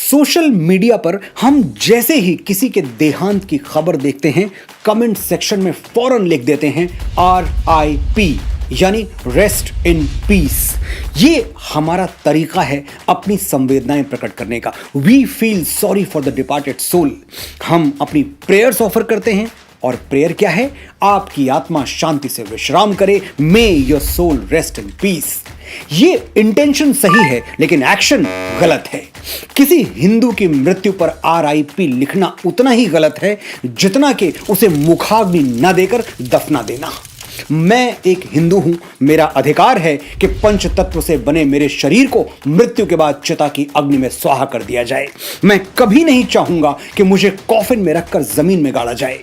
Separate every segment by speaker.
Speaker 1: Social media पर हम जैसे ही किसी के देहांत की खबर देखते हैं, कमेंट सेक्शन में फौरन लिख देते हैं RIP, यानी रेस्ट इन पीस। ये हमारा तरीका है अपनी संवेदनाएं प्रकट करने का। We feel sorry for the departed soul. हम अपनी प्रेयर्स ऑफर करते हैं, और प्रेयर क्या है? आपकी आत्मा शांति से विश्राम करे, may your soul rest in peace. ये इंटेंशन सही है, लेकिन एक्शन गलत है। किसी हिंदू की मृत्यु पर RIP लिखना उतना ही गलत है जितना कि उसे मुखाग्नि न देकर दफना देना। मैं एक हिंदू हूं, मेरा अधिकार है कि पंच तत्व से बने मेरे शरीर को मृत्यु के बाद चिता की अग्नि में स्वाहा कर दिया जाए। मैं कभी नहीं चाहूंगा कि मुझे कॉफिन में रखकर जमीन में गाड़ा जाए।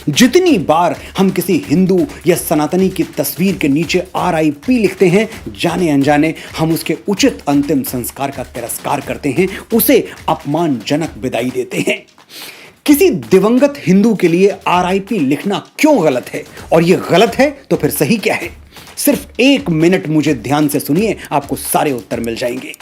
Speaker 1: जितनी बार हम किसी हिंदू या सनातनी की तस्वीर के नीचे RIP लिखते हैं, जाने अनजाने हम उसके उचित अंतिम संस्कार का तिरस्कार करते हैं, उसे अपमानजनक विदाई देते हैं। किसी दिवंगत हिंदू के लिए RIP लिखना क्यों गलत है? और यह गलत है तो फिर सही क्या है? सिर्फ 1 मिनट मुझे ध्यान से सुनिए, आपको सारे उत्तर मिल जाएंगे।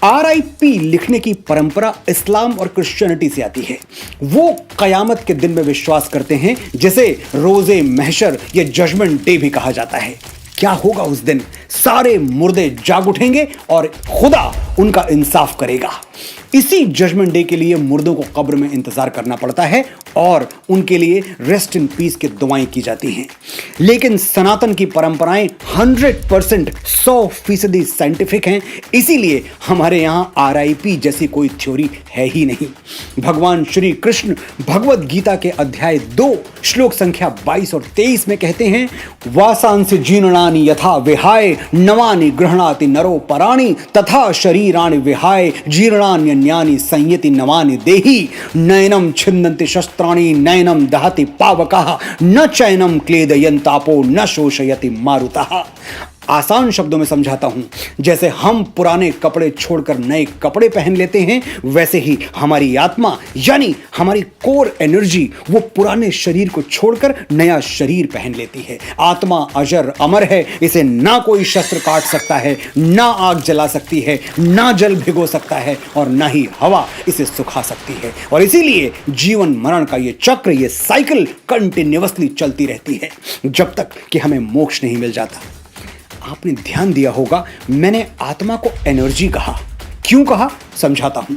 Speaker 1: RIP लिखने की परंपरा इस्लाम और क्रिश्चियनिटी से आती है। वो कयामत के दिन में विश्वास करते हैं, जिसे रोजे महशर या जजमेंट डे भी कहा जाता है। क्या होगा उस दिन? सारे मुर्दे जाग उठेंगे और खुदा उनका इंसाफ करेगा। इसी जजमेंट डे के लिए मुर्दों को कब्र में इंतजार करना पड़ता है और उनके लिए रेस्ट इन पीस की दुआएं की जाती हैं। लेकिन सनातन की परंपराएं 100% 100% साइंटिफिक हैं, इसीलिए हमारे यहां RIP जैसी कोई थ्योरी है ही नहीं। भगवान श्री कृष्ण भगवद गीता के अध्याय 2 श्लोक संख्या 22 और 23 में कहते हैं, वासांसि जीर्णानि यथा विहाय नवानि गृह्णाति नरो पराणि तथा शरीराणि विहाय जीर्णान्यन्यानि संयति नवानि देहि नयनम छिन्दन्ति शस्त्राणि नयनम दहति पावकः न चैनम क्लेदयन्तापो न शोषयति मारुतः। आसान शब्दों में समझाता हूं, जैसे हम पुराने कपड़े छोड़कर नए कपड़े पहन लेते हैं, वैसे ही हमारी आत्मा यानी हमारी कोर एनर्जी वो पुराने शरीर को छोड़कर नया शरीर पहन लेती है। आत्मा अजर अमर है, इसे ना कोई शस्त्र काट सकता है, ना आग जला सकती है, ना जल भिगो सकता है और ना ही हवा इसे सुखा सकती है। और इसीलिए जीवन मरण का ये चक्र, ये साइकिल कंटिन्यूअसली चलती रहती है जब तक कि हमें मोक्ष नहीं मिल जाता। आपने ध्यान दिया होगा, मैंने आत्मा को एनर्जी कहा। क्यों कहा? समझाता हूं।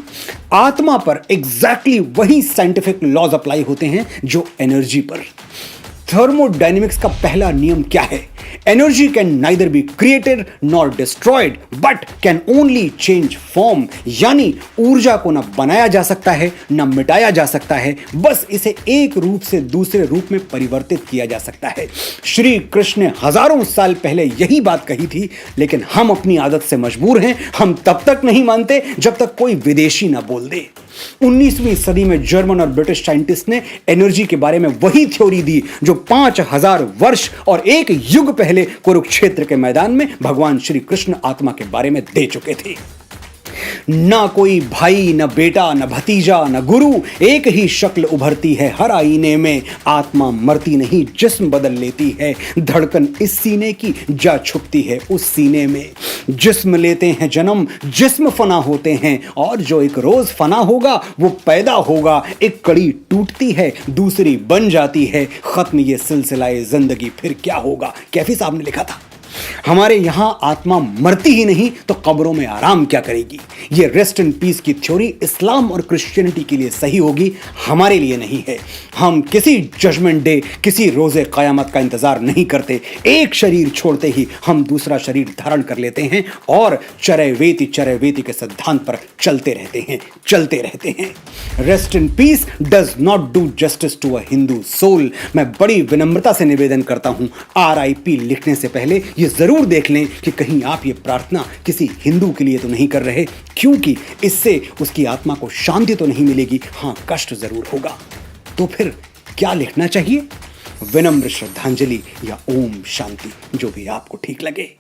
Speaker 1: आत्मा पर एग्जैक्टली वही साइंटिफिक लॉज अप्लाई होते हैं जो एनर्जी पर। थर्मोडायनेमिक्स का पहला नियम क्या है? Energy can neither be created nor destroyed but can only change form, यानी ऊर्जा को न बनाया जा सकता है न मिटाया जा सकता है, बस इसे एक रूप से दूसरे रूप में परिवर्तित किया जा सकता है। श्री कृष्ण ने हजारों साल पहले यही बात कही थी, लेकिन हम अपनी आदत से मजबूर हैं। हम तब तक नहीं मानते जब तक कोई विदेशी ना बोल दे। 19वीं सदी में जर्मन और ब्रिटिश साइंटिस्ट ने एनर्जी के बारे में वही थ्योरी दी जो 5000 वर्ष और 1 युग पहले कुरुक्षेत्र के मैदान में भगवान श्री कृष्ण आत्मा के बारे में दे चुके थे। ना कोई भाई, न बेटा, न भतीजा, न गुरु, एक ही शक्ल उभरती है हर आईने में। आत्मा मरती नहीं, जिस्म बदल लेती है। धड़कन इस सीने की जा छुपती है उस सीने में। जिस्म लेते हैं जन्म, जिस्म फना होते हैं, और जो एक रोज फना होगा वो पैदा होगा। एक कड़ी टूटती है, दूसरी बन जाती है। खत्म ये सिलसिलाए जिंदगी, फिर क्या होगा? कैफी साहब ने लिखा था। हमारे यहां आत्मा मरती ही नहीं तो कब्रों में आराम क्या करेगी? ये रेस्ट इन पीस की थ्योरी इस्लाम और क्रिश्चियनिटी के लिए सही होगी, हमारे लिए नहीं है। हम किसी जजमेंट डे, किसी रोजे कयामत का इंतजार नहीं करते। एक शरीर छोड़ते ही हम दूसरा शरीर धारण कर लेते हैं और चरैवेति के सिद्धांत पर चलते रहते हैं। Rest in peace does not do justice to a Hindu soul. मैं बड़ी विनम्रता से निवेदन करता हूं, RIP लिखने से पहले ये जरूर देख लें कि कहीं आप ये प्रार्थना किसी हिंदू के लिए तो नहीं कर रहे, क्योंकि इससे उसकी आत्मा को शांति तो नहीं मिलेगी, हां कष्ट जरूर होगा। तो फिर क्या लिखना चाहिए? विनम्र श्रद्धांजलि या ओम शांति, जो भी आपको ठीक लगे।